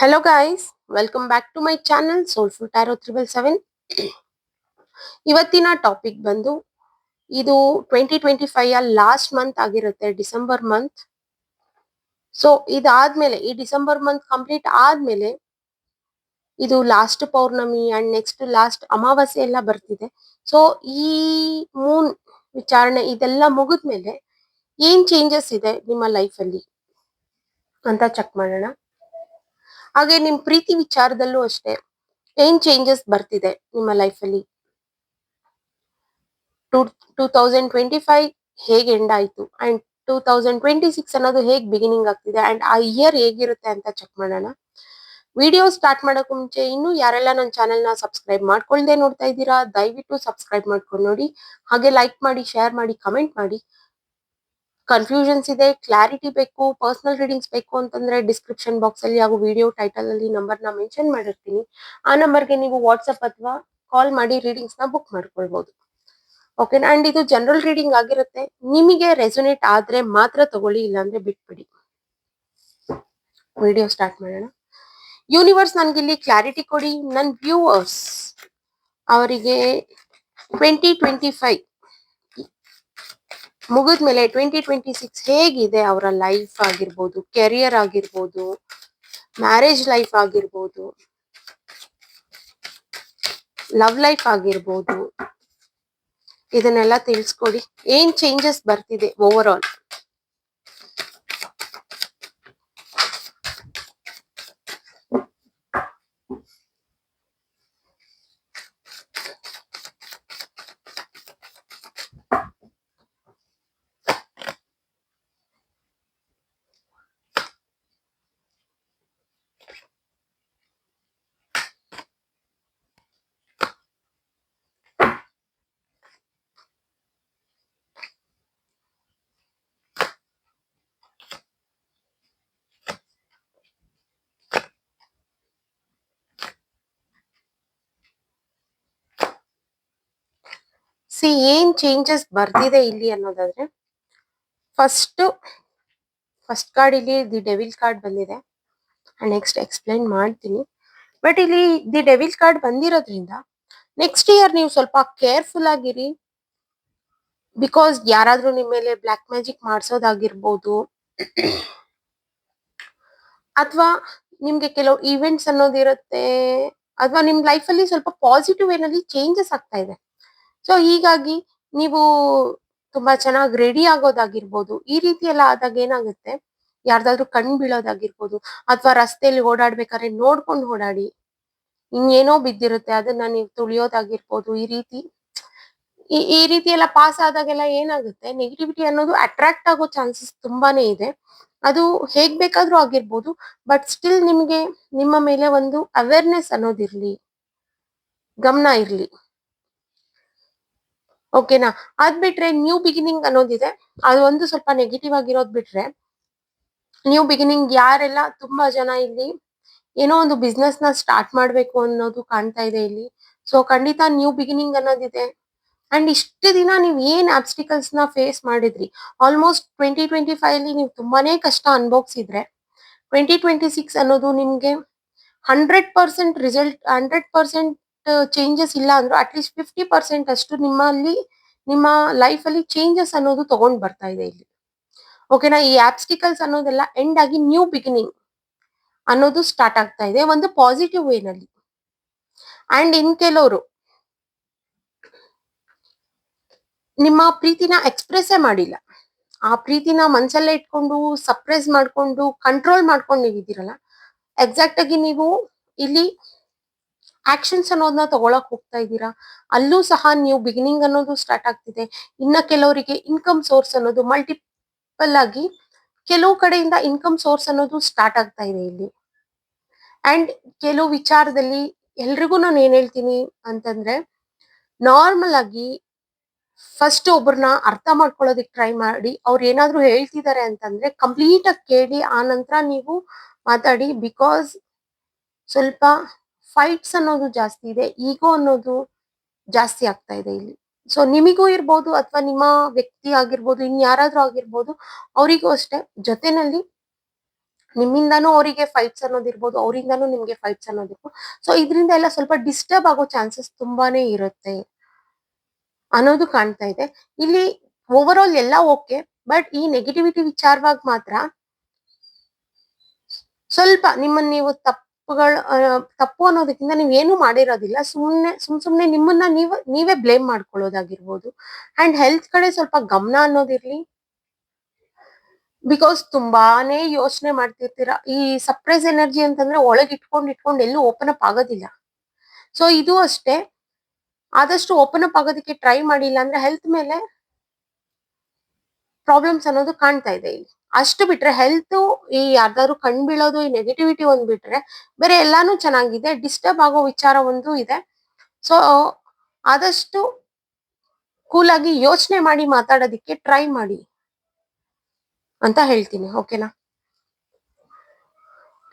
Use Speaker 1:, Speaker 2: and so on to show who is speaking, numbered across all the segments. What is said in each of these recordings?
Speaker 1: Hello guys, welcome back to my channel Soulful Tarot 777. ಇವತ್ತಿನ topic ಬಂದು ಇದು 2025 last month ಆಗಿರುತ್ತೆ, ಡಿಸೆಂಬರ್ ಮಂತ್. ಸೊ ಇದಾದ್ಮೇಲೆ ಈ ಡಿಸೆಂಬರ್ ಮಂತ್ ಕಂಪ್ಲೀಟ್ ಆದ್ಮೇಲೆ ಇದು last Purnima and next last ಅಮಾವಾಸ್ಯೆ ಎಲ್ಲ ಬರ್ತಿದೆ. ಸೊ ಈ ಮೂನ್ ವಿಚಾರಣೆ ಇದೆಲ್ಲ ಮುಗಿದ್ಮೇಲೆ ಏನ್ ಚೇಂಜಸ್ ಇದೆ ನಿಮ್ಮ ಲೈಫ್ ಅಲ್ಲಿ ಅಂತ ಚೆಕ್ ಮಾಡೋಣ. ಹಾಗೆ ನಿಮ್ ಪ್ರೀತಿ ವಿಚಾರದಲ್ಲೂ ಅಷ್ಟೇ ಏನ್ ಚೇಂಜಸ್ ಬರ್ತಿದೆ ನಿಮ್ಮ ಲೈಫ್ ಅಲ್ಲಿ. 2025 ಹೇಗೆ ಎಂಡ್ ಆಯ್ತು ಅಂಡ್ 2026 ಅನ್ನೋದು ಹೇಗೆ ಬಿಗಿನಿಂಗ್ ಆಗ್ತಿದೆ ಅಂಡ್ ಆ ಇಯರ್ ಹೇಗಿರುತ್ತೆ ಅಂತ ಚೆಕ್ ಮಾಡೋಣ. ವಿಡಿಯೋ ಸ್ಟಾರ್ಟ್ ಮಾಡೋಕೆ ಮುಂಚೆ ಇನ್ನು ಯಾರೆಲ್ಲ ನನ್ನ ಚಾನೆಲ್ ನ ಸಬ್ಸ್ಕ್ರೈಬ್ ಮಾಡ್ಕೊಳ್ದೆ ನೋಡ್ತಾ ಇದ್ದೀರಾ, ದಯವಿಟ್ಟು ಸಬ್ಸ್ಕ್ರೈಬ್ ಮಾಡ್ಕೊಂಡು ನೋಡಿ. ಹಾಗೆ ಲೈಕ್ ಮಾಡಿ, ಶೇರ್ ಮಾಡಿ, ಕಮೆಂಟ್ ಮಾಡಿ. ಕನ್ಫ್ಯೂಷನ್ಸ್ ಇದೆ, ಕ್ಲಾರಿಟಿ ಬೇಕು, ಪರ್ಸನಲ್ ರೀಡಿಂಗ್ಸ್ ಬೇಕು ಅಂತಂದ್ರೆ ಡಿಸ್ಕ್ರಿಪ್ಷನ್ ಬಾಕ್ಸ್ ಅಲ್ಲಿ ಹಾಗೂ ವಿಡಿಯೋ ಟೈಟಲ್ ಅಲ್ಲಿ ನಂಬರ್ ನ ಮೆನ್ಷನ್ ಮಾಡಿರ್ತೀನಿ. ಆ ನಂಬರ್ಗೆ ನೀವು ವಾಟ್ಸ್ಆಪ್ ಅಥವಾ ಕಾಲ್ ಮಾಡಿ ರೀಡಿಂಗ್ಸ್ ನ ಬುಕ್ ಮಾಡ್ಕೊಳ್ಬಹುದು. ಓಕೆ, ಅಂಡ್ ಇದು ಜನರಲ್ ರೀಡಿಂಗ್ ಆಗಿರುತ್ತೆ. ನಿಮಗೆ ರೆಸೊನೇಟ್ ಆದ್ರೆ ಮಾತ್ರ ತಗೊಳ್ಳಿ, ಇಲ್ಲಾಂದ್ರೆ ಬಿಟ್ಬಿಡಿ. ವಿಡಿಯೋ ಸ್ಟಾರ್ಟ್ ಮಾಡೋಣ. ಯೂನಿವರ್ಸ್ ನನ್ಗಿಲ್ಲಿ ಕ್ಲಾರಿಟಿ ಕೊಡಿ. ನನ್ನ ವ್ಯೂವರ್ಸ್ ಅವರಿಗೆ 2025 ಮುಗಿದ್ಮೇಲೆ 2026 ಹೇಗಿದೆ ಅವರ ಲೈಫ್ ಆಗಿರ್ಬೋದು, ಕೆರಿಯರ್ ಆಗಿರ್ಬೋದು, ಮ್ಯಾರೇಜ್ ಲೈಫ್ ಆಗಿರ್ಬೋದು, ಲವ್ ಲೈಫ್ ಆಗಿರ್ಬೋದು, ಇದನ್ನೆಲ್ಲ ತಿಳಿಸ್ಕೊಡಿ. ಏನ್ ಚೇಂಜಸ್ ಬರ್ತಿದೆ ಓವರ್ ಆಲ್. ಏನ್ ಚೇಂಜಸ್ ಬರ್ತಿದೆ ಇಲ್ಲಿ ಅನ್ನೋದಾದ್ರೆ, ಫಸ್ಟ್ ಕಾರ್ಡ್ ಇಲ್ಲಿ ದಿ ಡೆವಿಲ್ ಕಾರ್ಡ್ ಬಂದಿದೆ. ನೆಕ್ಸ್ಟ್ ಎಕ್ಸ್ಪ್ಲೈನ್ ಮಾಡ್ತೀನಿ. ಬಟ್ ಇಲ್ಲಿ ದಿ ಡೆವಿಲ್ ಕಾರ್ಡ್ ಬಂದಿರೋದ್ರಿಂದ ನೆಕ್ಸ್ಟ್ ಇಯರ್ ನೀವು ಸ್ವಲ್ಪ ಕೇರ್ಫುಲ್ ಆಗಿರಿ. ಬಿಕಾಸ್ ಯಾರಾದ್ರೂ ನಿಮ್ ಮೇಲೆ ಬ್ಲಾಕ್ ಮ್ಯಾಜಿಕ್ ಮಾಡ್ಸೋದಾಗಿರ್ಬೋದು, ಅಥವಾ ನಿಮ್ಗೆ ಕೆಲವು ಈವೆಂಟ್ಸ್ ಅನ್ನೋದಿರುತ್ತೆ, ಅಥವಾ ನಿಮ್ ಲೈಫ್ ಅಲ್ಲಿ ಸ್ವಲ್ಪ ಪಾಸಿಟಿವ್ ಏನಲ್ಲಿ ಚೇಂಜಸ್ ಆಗ್ತಾ ಇದೆ. ಸೊ ಹೀಗಾಗಿ ನೀವು ತುಂಬಾ ಚೆನ್ನಾಗಿ ರೆಡಿ ಆಗೋದಾಗಿರ್ಬೋದು. ಈ ರೀತಿ ಎಲ್ಲ ಆದಾಗ ಏನಾಗುತ್ತೆ, ಯಾರ್ದಾದ್ರೂ ಕಣ್ ಬೀಳೋದಾಗಿರ್ಬೋದು, ಅಥವಾ ರಸ್ತೆಯಲ್ಲಿ ಓಡಾಡ್ಬೇಕಾದ್ರೆ ನೋಡ್ಕೊಂಡು ಓಡಾಡಿ. ಇನ್ನೇನೋ ಬಿದ್ದಿರುತ್ತೆ, ಅದನ್ನ ನೀವು ತುಳಿಯೋದಾಗಿರ್ಬೋದು. ಈ ರೀತಿ ಎಲ್ಲ ಪಾಸ್ ಆದಾಗೆಲ್ಲ ಏನಾಗುತ್ತೆ, ನೆಗೆಟಿವಿಟಿ ಅನ್ನೋದು ಅಟ್ರಾಕ್ಟ್ ಆಗೋ ಚಾನ್ಸಸ್ ತುಂಬಾನೇ ಇದೆ. ಅದು ಹೇಗ್ ಬೇಕಾದ್ರೂ ಆಗಿರ್ಬೋದು, ಬಟ್ ಸ್ಟಿಲ್ ನಿಮ್ಗೆ ನಿಮ್ಮ ಮೇಲೆ ಒಂದು ಅವೇರ್ನೆಸ್ ಅನ್ನೋದಿರ್ಲಿ, ಗಮನ ಇರ್ಲಿ. ಓಕೆನಾ? ಅದ್ ಬಿಟ್ರೆ ನ್ಯೂ ಬಿಗಿನಿಂಗ್ ಅನ್ನೋದಿದೆ, ಅದು ಒಂದು ಸ್ವಲ್ಪ ನೆಗೆಟಿವ್ ಆಗಿರೋದ್ ಬಿಟ್ರೆ, ನ್ಯೂ ಬಿಗಿನಿಂಗ್ ಯಾರೆಲ್ಲ ತುಂಬಾ ಜನ ಇಲ್ಲಿ ಏನೋ ಒಂದು ಬಿಸ್ನೆಸ್ ನ ಸ್ಟಾರ್ಟ್ ಮಾಡ್ಬೇಕು ಅನ್ನೋದು ಕಾಣ್ತಾ ಇದೆ ಇಲ್ಲಿ. ಸೊ ಖಂಡಿತ ನ್ಯೂ ಬಿಗಿನಿಂಗ್ ಅನ್ನೋದಿದೆ. ಅಂಡ್ ಇಷ್ಟು ದಿನ ನೀವು ಏನ್ ಆಬ್ಸ್ಟಿಕಲ್ಸ್ ನ ಫೇಸ್ ಮಾಡಿದ್ರಿ, ಆಲ್ಮೋಸ್ಟ್ 2025 ಅಲ್ಲಿ ನೀವು ತುಂಬಾನೇ ಕಷ್ಟ ಅನುಭವಿಸಿದ್ರೆ, 2026 ಅನ್ನೋದು ನಿಮ್ಗೆ 100% ರಿಸಲ್ಟ್, 100% ಚೇಂಜಸ್ ಇಲ್ಲ ಅಂದ್ರೂ ಅಟ್ಲೀಸ್ಟ್ 50% ಅಷ್ಟು ನಿಮ್ಮ ಲೈಫ್ ಅಲ್ಲಿ ಚೇಂಜಸ್ ಅನ್ನೋದು ತಗೊಂಡ್ ಬರ್ತಾ ಇದೆ ಇಲ್ಲಿ. ಓಕೆನಾ? ಈ ಆಬ್ಸ್ಟಿಕಲ್ಸ್ ಅನ್ನೋದೆಲ್ಲ ಎಂಡ್ ಆಗಿ ನ್ಯೂ ಬಿಗಿನಿಂಗ್ ಅನ್ನೋದು ಸ್ಟಾರ್ಟ್ ಆಗ್ತಾ ಇದೆ, ಒಂದು ಪಾಸಿಟಿವ್ ವೇನಲ್ಲಿ. ಅಂಡ್ ಇನ್ ಕೆಲವರು ನಿಮ್ಮ ಪ್ರೀತಿನ ಎಕ್ಸ್ಪ್ರೆಸ್ಸೇ ಮಾಡಿಲ್ಲ, ಆ ಪ್ರೀತಿನ ಮನ್ಸಲ್ಲೇ ಇಟ್ಕೊಂಡು ಸಪ್ರೆಸ್ ಮಾಡ್ಕೊಂಡು ಕಂಟ್ರೋಲ್ ಮಾಡ್ಕೊಂಡು ನೀವಿದ್ದೀರಲ್ಲ, ಎಕ್ಸಾಕ್ಟ್ ಆಗಿ ನೀವು ಇಲ್ಲಿ ಆಕ್ಷನ್ಸ್ ಅನ್ನೋದನ್ನ ತಗೊಳಕ್ ಹೋಗ್ತಾ ಇದ್ದೀರಾ. ಅಲ್ಲೂ ಸಹ ನ್ಯೂ ಬಿಗಿನಿಂಗ್ ಅನ್ನೋದು ಸ್ಟಾರ್ಟ್ ಆಗ್ತಿದೆ. ಇನ್ನ ಕೆಲವರಿಗೆ ಇನ್ಕಮ್ ಸೋರ್ಸ್ ಅನ್ನೋದು ಮಲ್ಟಿಪಲ್ ಆಗಿ ಕೆಲವು ಕಡೆಯಿಂದ ಇನ್ಕಮ್ ಸೋರ್ಸ್ ಅನ್ನೋದು ಸ್ಟಾರ್ಟ್ ಆಗ್ತಾ ಇದೆ ಇಲ್ಲಿ. ಅಂಡ್ ಕೆಲವು ವಿಚಾರದಲ್ಲಿ ಎಲ್ರಿಗೂ ನಾನು ಏನ್ ಹೇಳ್ತೀನಿ ಅಂತಂದ್ರೆ, ನಾರ್ಮಲ್ ಆಗಿ ಫಸ್ಟ್ ಒಬ್ಬರನ್ನ ಅರ್ಥ ಮಾಡ್ಕೊಳ್ಳೋದಕ್ಕೆ ಟ್ರೈ ಮಾಡಿ. ಅವ್ರು ಏನಾದ್ರು ಹೇಳ್ತಿದ್ದಾರೆ ಅಂತಂದ್ರೆ ಕಂಪ್ಲೀಟ್ ಆಗಿ ಕೇಳಿ, ಆ ನಂತರ ನೀವು ಮಾತಾಡಿ. ಬಿಕಾಸ್ ಸ್ವಲ್ಪ ಫೈಟ್ಸ್ ಅನ್ನೋದು ಜಾಸ್ತಿ ಇದೆ, ಈಗೋ ಅನ್ನೋದು ಜಾಸ್ತಿ ಆಗ್ತಾ ಇದೆ ಇಲ್ಲಿ. ಸೊ ನಿಮಿಗೂ ಇರ್ಬೋದು, ಅಥವಾ ನಿಮ್ಮ ವ್ಯಕ್ತಿ ಆಗಿರ್ಬೋದು, ಇನ್ ಯಾರಾದ್ರೂ ಆಗಿರ್ಬೋದು, ಅವರಿಗೂ ಅಷ್ಟೇ ಜೊತೆನಲ್ಲಿ ನಿಮ್ಮಿಂದಾನು ಅವರಿಗೆ ಫೈಟ್ಸ್ ಅನ್ನೋದಿರ್ಬೋದು, ಅವರಿಂದಾನು ನಿಮ್ಗೆ ಫೈಟ್ಸ್ ಅನ್ನೋದಿರ್ಬೋದು. ಸೊ ಇದರಿಂದ ಎಲ್ಲ ಸ್ವಲ್ಪ ಡಿಸ್ಟರ್ಬ್ ಆಗೋ ಚಾನ್ಸಸ್ ತುಂಬಾನೇ ಇರುತ್ತೆ ಅನ್ನೋದು ಕಾಣ್ತಾ ಇದೆ. ಇಲ್ಲಿ ಓವರ್ ಆಲ್ ಎಲ್ಲ ಓಕೆ, ಬಟ್ ಈ ನೆಗೆಟಿವಿಟಿ ವಿಚಾರವಾಗಿ ಮಾತ್ರ ಸ್ವಲ್ಪ ನಿಮ್ಮನ್ನ ನೀವು ತಪ್ಪು ಅನ್ನೋದಕ್ಕಿಂತ ನೀವ್ ಏನು ಮಾಡಿರೋದಿಲ್ಲ. ಸುಮ್ನೆ ನಿಮ್ಮನ್ನ ನೀವೇ ಬ್ಲೇಮ್ ಮಾಡ್ಕೊಳ್ಳೋದಾಗಿರ್ಬೋದು. ಅಂಡ್ ಹೆಲ್ತ್ ಕಡೆ ಸ್ವಲ್ಪ ಗಮನ ಅನ್ನೋದಿರ್ಲಿ. ಬಿಕಾಸ್ ತುಂಬಾನೇ ಯೋಚನೆ ಮಾಡ್ತಿರ್ತೀರಾ. ಈ ಸಪ್ರೆಸ್ ಎನರ್ಜಿ ಅಂತಂದ್ರೆ ಒಳಗ್ ಇಟ್ಕೊಂಡ್ ಎಲ್ಲೂ ಓಪನ್ ಅಪ್ ಆಗೋದಿಲ್ಲ. ಸೊ ಇದು ಅಷ್ಟೇ, ಆದಷ್ಟು ಓಪನ್ ಅಪ್ ಆಗೋದಕ್ಕೆ ಟ್ರೈ ಮಾಡಿಲ್ಲ ಅಂದ್ರೆ ಹೆಲ್ತ್ ಮೇಲೆ ಪ್ರಾಬ್ಲಮ್ಸ್ ಅನ್ನೋದು ಕಾಣ್ತಾ ಇದೆ ಇಲ್ಲಿ. ಅಷ್ಟು ಬಿಟ್ರೆ ಹೆಲ್ತ್, ಈ ಯಾರ್ದಾದ್ರು ಕಣ್ ಬೀಳೋದು, ಈ ನೆಗೆಟಿವಿಟಿ ಒಂದ್ ಬಿಟ್ರೆ ಬೇರೆ ಎಲ್ಲಾನು ಚೆನ್ನಾಗಿದೆ. ಡಿಸ್ಟರ್ಬ್ ಆಗೋ ವಿಚಾರ ಒಂದು ಇದೆ. ಸೊ ಆದಷ್ಟು ಕೂಲ್ ಆಗಿ ಯೋಚನೆ ಮಾಡಿ ಮಾತಾಡೋದಿಕ್ಕೆ ಟ್ರೈ ಮಾಡಿ ಅಂತ ಹೇಳ್ತೀನಿ. ಓಕೆನಾ?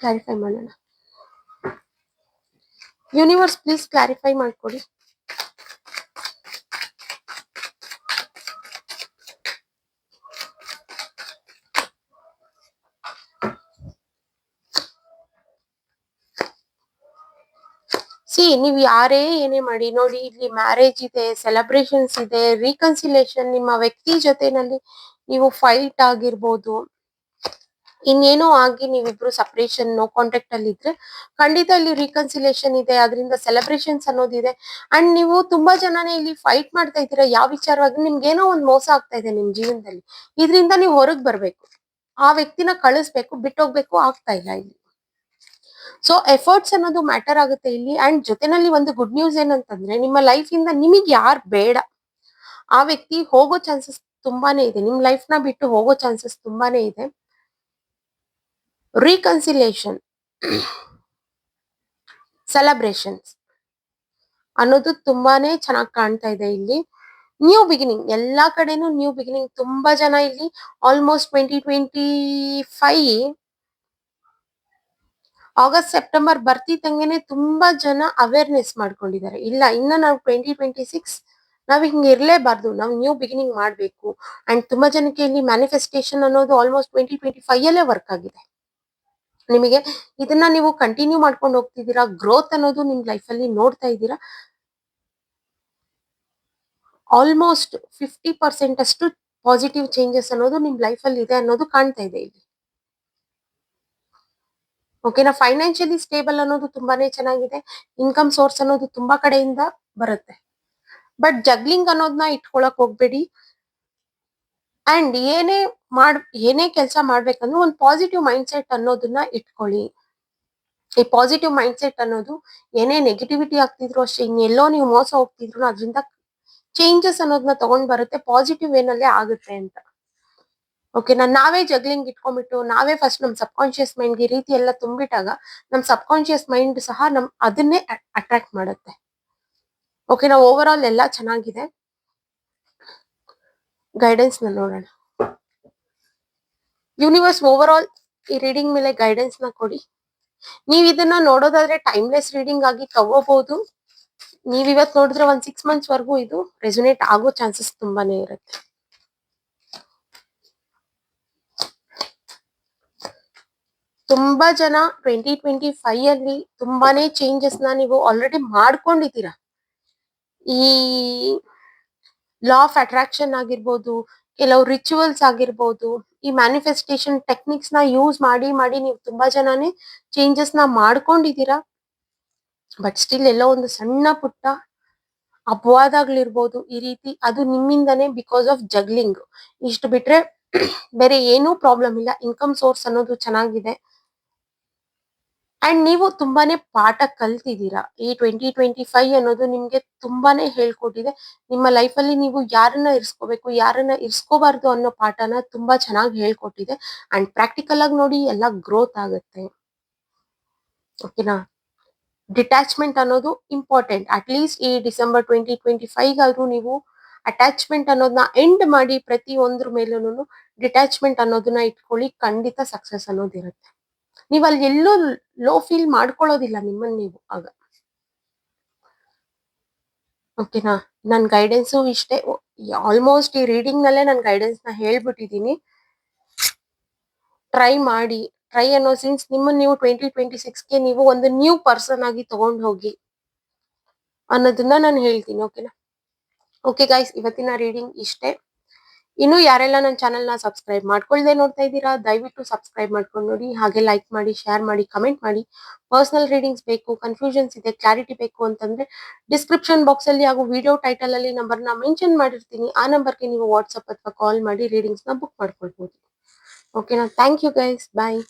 Speaker 1: ಕ್ಲಾರಿಫೈ ಮಾಡೋಣ. ಯೂನಿವರ್ಸ್ ಪ್ಲೀಸ್ ಕ್ಲಾರಿಫೈ ಮಾಡ್ಕೊಡಿ. ನೀವ್ ಯಾರೇ ಏನೇ ಮಾಡಿ ನೋಡಿ, ಇಲ್ಲಿ ಮ್ಯಾರೇಜ್ ಇದೆ, ಸೆಲೆಬ್ರೇಷನ್ಸ್ ಇದೆ, ರೀಕನ್ಸಿಲೇಷನ್, ನಿಮ್ಮ ವ್ಯಕ್ತಿ ಜೊತೆನಲ್ಲಿ ನೀವು ಫೈಟ್ ಆಗಿರ್ಬೋದು, ಇನ್ನೇನೋ ಆಗಿ ನೀವಿಬ್ರು ಸಪರೇಷನ್ ನೋ ಕಾಂಟ್ಯಾಕ್ಟ್ ಅಲ್ಲಿ ಇದ್ರೆ ಖಂಡಿತ ಇಲ್ಲಿ ರೀಕನ್ಸಿಲೇಷನ್ ಇದೆ, ಅದರಿಂದ ಸೆಲೆಬ್ರೇಷನ್ಸ್ ಅನ್ನೋದಿದೆ. ಅಂಡ್ ನೀವು ತುಂಬಾ ಜನನೇ ಇಲ್ಲಿ ಫೈಟ್ ಮಾಡ್ತಾ ಇದ್ದೀರಾ. ಯಾವ ವಿಚಾರವಾಗಿ? ನಿಮ್ಗೇನೋ ಒಂದ್ ಮೋಸ ಆಗ್ತಾ ಇದೆ ನಿಮ್ ಜೀವನದಲ್ಲಿ. ಇದರಿಂದ ನೀವು ಹೊರಗ್ ಬರ್ಬೇಕು, ಆ ವ್ಯಕ್ತಿನ ಕಳಿಸ್ಬೇಕು, ಬಿಟ್ಟೋಗ್ಬೇಕು, ಆಗ್ತಾ ಇಲ್ಲ ಇಲ್ಲಿ. ಸೊ ಎಫರ್ಟ್ಸ್ ಅನ್ನೋದು ಮ್ಯಾಟರ್ ಆಗುತ್ತೆ ಇಲ್ಲಿ. ಅಂಡ್ ಜೊತೆನಲ್ಲಿ ಒಂದು ಗುಡ್ ನ್ಯೂಸ್ ಏನಂತಂದ್ರೆ, ನಿಮ್ಮ ಲೈಫ್ ಇಂದ ನಿಮಗೆ ಯಾರು ಬೇಡ ಆ ವ್ಯಕ್ತಿ ಹೋಗೋ ಚಾನ್ಸಸ್ ತುಂಬಾನೇ ಇದೆ. ನಿಮ್ ಲೈಫ್ ನ ಬಿಟ್ಟು ಹೋಗೋ ಚಾನ್ಸಸ್ ತುಂಬಾನೇ ಇದೆ. ರೀಕನ್ಸಿಲೇಷನ್, ಸೆಲೆಬ್ರೇಷನ್ಸ್ ಅನ್ನೋದು ತುಂಬಾನೇ ಚೆನ್ನಾಗಿ ಕಾಣ್ತಾ ಇದೆ ಇಲ್ಲಿ. ನ್ಯೂ ಬಿಗಿನಿಂಗ್, ಎಲ್ಲಾ ಕಡೆನೂ ನ್ಯೂ ಬಿಗಿನಿಂಗ್. ತುಂಬಾ ಜನ ಇಲ್ಲಿ ಆಲ್ಮೋಸ್ಟ್ 2025 ಆಗಸ್ಟ್ ಸೆಪ್ಟೆಂಬರ್ ಬರ್ತಿದ್ದಂಗೆನೆ ತುಂಬಾ ಜನ ಅವೇರ್ನೆಸ್ ಮಾಡ್ಕೊಂಡಿದ್ದಾರೆ. ಇಲ್ಲ, ಇನ್ನ ನಾವು 2026 ನಾವ್ ಹಿಂಗ್ ಇರ್ಲೇಬಾರ್ದು, ನಾವು ನ್ಯೂ ಬಿಗಿನಿಂಗ್ ಮಾಡ್ಬೇಕು. ಅಂಡ್ ತುಂಬಾ ಜನಕ್ಕೆ ಇಲ್ಲಿ ಮ್ಯಾನಿಫೆಸ್ಟೇಷನ್ ಅನ್ನೋದು ಆಲ್ಮೋಸ್ಟ್ 2025 ಅಲ್ಲೇ ವರ್ಕ್ ಆಗಿದೆ. ನಿಮಗೆ ಇದನ್ನ ನೀವು ಕಂಟಿನ್ಯೂ ಮಾಡ್ಕೊಂಡು ಹೋಗ್ತಿದ್ದೀರಾ. ಗ್ರೋತ್ ಅನ್ನೋದು ನಿಮ್ ಲೈಫ್ ಅಲ್ಲಿ ನೋಡ್ತಾ ಇದ್ದೀರಾ. ಆಲ್ಮೋಸ್ಟ್ 50% ಅಷ್ಟು ಪಾಸಿಟಿವ್ ಚೇಂಜಸ್ ಅನ್ನೋದು ನಿಮ್ ಲೈಫ್ ಅಲ್ಲಿ ಇದೆ ಅನ್ನೋದು ಕಾಣ್ತಾ ಇದೆ ಇಲ್ಲಿ. ಓಕೆನಾ? ಫೈನಾನ್ಷಿಯಲಿ ಸ್ಟೇಬಲ್ ಅನ್ನೋದು ತುಂಬಾನೇ ಚೆನ್ನಾಗಿದೆ. ಇನ್ಕಮ್ ಸೋರ್ಸ್ ಅನ್ನೋದು ತುಂಬಾ ಕಡೆಯಿಂದ ಬರುತ್ತೆ. ಬಟ್ ಜಗ್ಲಿಂಗ್ ಅನ್ನೋದನ್ನ ಇಟ್ಕೊಳಕ್ ಹೋಗ್ಬೇಡಿ. ಅಂಡ್ ಏನೇ ಕೆಲಸ ಮಾಡ್ಬೇಕಂದ್ರೆ ಒಂದು ಪಾಸಿಟಿವ್ ಮೈಂಡ್ ಸೆಟ್ ಅನ್ನೋದನ್ನ ಇಟ್ಕೊಳ್ಳಿ. ಈ ಪಾಸಿಟಿವ್ ಮೈಂಡ್ ಸೆಟ್ ಅನ್ನೋದು ಏನೇ ನೆಗೆಟಿವಿಟಿ ಆಗ್ತಿದ್ರು ಅಷ್ಟೇ, ಇನ್ನೆಲ್ಲೋ ನೀವು ಮೋಸ ಹೋಗ್ತಿದ್ರು ಅದರಿಂದ ಚೇಂಜಸ್ ಅನ್ನೋದನ್ನ ತಗೊಂಡ್ ಬರುತ್ತೆ. ಪಾಸಿಟಿವ್ ವೇನಲ್ಲೇ ಆಗುತ್ತೆ ಅಂತ. ಓಕೆನಾ? ನಾವೇ ಜಗ್ಲಿಂಗ್ ಇಟ್ಕೊಂಡ್ಬಿಟ್ಟು ನಾವೇ ಫಸ್ಟ್ ನಮ್ ಸಬ್ ಕಾನ್ಶಿಯಸ್ ಮೈಂಡ್ಗೆ ಈ ರೀತಿ ಎಲ್ಲ ತುಂಬಿಟ್ಟಾಗ ನಮ್ ಸಬ್ ಕಾನ್ಶಿಯಸ್ ಮೈಂಡ್ ಸಹ ಅದನ್ನೇ ಅಟ್ರಾಕ್ಟ್ ಮಾಡುತ್ತೆ. ಓಕೆನಾ? ಓವರ್ ಆಲ್ ಎಲ್ಲ ಚೆನ್ನಾಗಿದೆ. ಗೈಡೆನ್ಸ್ ನ ನೋಡೋಣ. ಯೂನಿವರ್ಸ್ ಓವರ್ ಆಲ್ ಈ ರೀಡಿಂಗ್ ಮೇಲೆ ಗೈಡೆನ್ಸ್ ನ ಕೊಡಿ. ನೀವ್ ಇದನ್ನ ನೋಡೋದಾದ್ರೆ ಟೈಮ್ಲೆಸ್ ರೀಡಿಂಗ್ ಆಗಿ ತಗೋಬಹುದು. ನೀವ್ ಇವತ್ ನೋಡಿದ್ರೆ ಒಂದ್ 6 months ವರ್ಗೂ ಇದು ರೆಸೊನೇಟ್ ಆಗೋ ಚಾನ್ಸಸ್ ತುಂಬಾನೇ ಇರುತ್ತೆ. ತುಂಬಾ ಜನ 2025 ಅಲ್ಲಿ ತುಂಬಾನೇ ಚೇಂಜಸ್ ನ ನೀವು ಆಲ್ರೆಡಿ ಮಾಡ್ಕೊಂಡಿದ್ದೀರಾ. ಈ ಲಾ ಆಫ್ ಅಟ್ರಾಕ್ಷನ್ ಆಗಿರ್ಬೋದು, ಕೆಲವು ರಿಚುವಲ್ಸ್ ಆಗಿರ್ಬೋದು, ಈ ಮ್ಯಾನಿಫೆಸ್ಟೇಷನ್ ಟೆಕ್ನಿಕ್ಸ್ ನ ಯೂಸ್ ಮಾಡಿ ನೀವು ತುಂಬಾ ಜನನೇ ಚೇಂಜಸ್ ನ ಮಾಡ್ಕೊಂಡಿದ್ದೀರಾ. ಬಟ್ ಸ್ಟಿಲ್ ಎಲ್ಲೋ ಒಂದು ಸಣ್ಣ ಪುಟ್ಟ ಅಪವಾದಗಳಿರ್ಬೋದು ಈ ರೀತಿ, ಅದು ನಿಮ್ಮಿಂದನೇ, ಬಿಕಾಸ್ ಆಫ್ ಜಗ್ಲಿಂಗ್. ಇಷ್ಟು ಬಿಟ್ರೆ ಬೇರೆ ಏನೂ ಪ್ರಾಬ್ಲಮ್ ಇಲ್ಲ. ಇನ್ಕಮ್ ಸೋರ್ಸ್ ಅನ್ನೋದು ಚೆನ್ನಾಗಿದೆ. ಅಂಡ್ ನೀವು ತುಂಬಾನೇ ಪಾಠ ಕಲ್ತಿದ್ದೀರಾ. ಈ 2025 ಅನ್ನೋದು ನಿಮ್ಗೆ ತುಂಬಾನೇ ಹೇಳ್ಕೊಟ್ಟಿದೆ. ನಿಮ್ಮ ಲೈಫ್ ಅಲ್ಲಿ ನೀವು ಯಾರನ್ನ ಇರ್ಸ್ಕೋಬೇಕು, ಯಾರನ್ನ ಇರ್ಸ್ಕೋಬಾರ್ದು ಅನ್ನೋ ಪಾಠನ ತುಂಬಾ ಚೆನ್ನಾಗಿ ಹೇಳ್ಕೊಟ್ಟಿದೆ. ಅಂಡ್ ಪ್ರಾಕ್ಟಿಕಲ್ ಆಗಿ ನೋಡಿ ಎಲ್ಲ ಗ್ರೋತ್ ಆಗುತ್ತೆ. ಓಕೆನಾ? ಡಿಟ್ಯಾಚ್ಮೆಂಟ್ ಅನ್ನೋದು ಇಂಪಾರ್ಟೆಂಟ್. ಅಟ್ಲೀಸ್ಟ್ ಈ ಡಿಸೆಂಬರ್ 2025 ಆದ್ರೂ ನೀವು ಅಟ್ಯಾಚ್ಮೆಂಟ್ ಅನ್ನೋದನ್ನ ಎಂಡ್ ಮಾಡಿ ಪ್ರತಿ ಒಂದ್ರ ಮೇಲೂ ಡಿಟ್ಯಾಚ್ಮೆಂಟ್ ಅನ್ನೋದನ್ನ ಇಟ್ಕೊಳ್ಳಿ. ಖಂಡಿತ ಸಕ್ಸಸ್ ಅನ್ನೋದಿರುತ್ತೆ. ನೀವ್ ಅಲ್ಲಿ ಎಲ್ಲೂ ಲೋ ಫೀಲ್ ಮಾಡ್ಕೊಳ್ಳೋದಿಲ್ಲ ನಿಮ್ಮನ್ನ ನೀವು ಆಗ. ಓಕೆನಾ? ನನ್ ಗೈಡೆನ್ಸು ಇಷ್ಟೇ. ಆಲ್ಮೋಸ್ಟ್ ಈ ರೀಡಿಂಗ್ ನಲ್ಲೇ ನನ್ ಗೈಡೆನ್ಸ್ ನ ಹೇಳ್ಬಿಟ್ಟಿದೀನಿ. ಟ್ರೈ ಮಾಡಿ. ಟ್ರೈ ಅನ್ನೋ ಸಿನ್ಸ್ ನಿಮ್ಮನ್ನ ನೀವು 2026ಗೆ ನೀವು ಒಂದು ನ್ಯೂ ಪರ್ಸನ್ ಆಗಿ ತಗೊಂಡ್ ಹೋಗಿ ಅನ್ನೋದನ್ನ ನಾನು ಹೇಳ್ತೀನಿ. ಓಕೆನಾ? ಓಕೆ ಗೈಸ್, ಇವತ್ತಿನ ರೀಡಿಂಗ್ ಇಷ್ಟೇ. ಇನ್ನು ಯಾರೆಲ್ಲ ನನ್ನ ಚಾನೆಲ್ ನ ಸಬ್ಸ್ಕ್ರೈಬ್ ಮಾಡ್ಕೊಳ್ದೆ ನೋಡ್ತಾ ಇದ್ದೀರಾ, ದಯವಿಟ್ಟು ಸಬ್ಸ್ಕ್ರೈಬ್ ಮಾಡ್ಕೊಂಡು ನೋಡಿ. ಹಾಗೆ ಲೈಕ್ ಮಾಡಿ, ಶೇರ್ ಮಾಡಿ, ಕಮೆಂಟ್ ಮಾಡಿ. ಪರ್ಸನಲ್ ರೀಡಿಂಗ್ಸ್ ಬೇಕು, ಕನ್ಫ್ಯೂಷನ್ಸ್ ಇದೆ, ಕ್ಲಾರಿಟಿ ಬೇಕು ಅಂತಂದ್ರೆ ಡಿಸ್ಕ್ರಿಪ್ಷನ್ ಬಾಕ್ಸ್ ಅಲ್ಲಿ ಹಾಗೂ ವಿಡಿಯೋ ಟೈಟಲ್ ಅಲ್ಲಿ ನಂಬರ್ ನ ಮೆನ್ಷನ್ ಮಾಡಿರ್ತೀನಿ. ಆ ನಂಬರ್ಗೆ ನೀವು ವಾಟ್ಸ್ಆಪ್ ಅಥವಾ ಕಾಲ್ ಮಾಡಿ ರೀಡಿಂಗ್ಸ್ ನ ಬುಕ್ ಮಾಡ್ಕೊಳ್ಬಹುದು. ಓಕೆನಾ? Thank you guys, bye.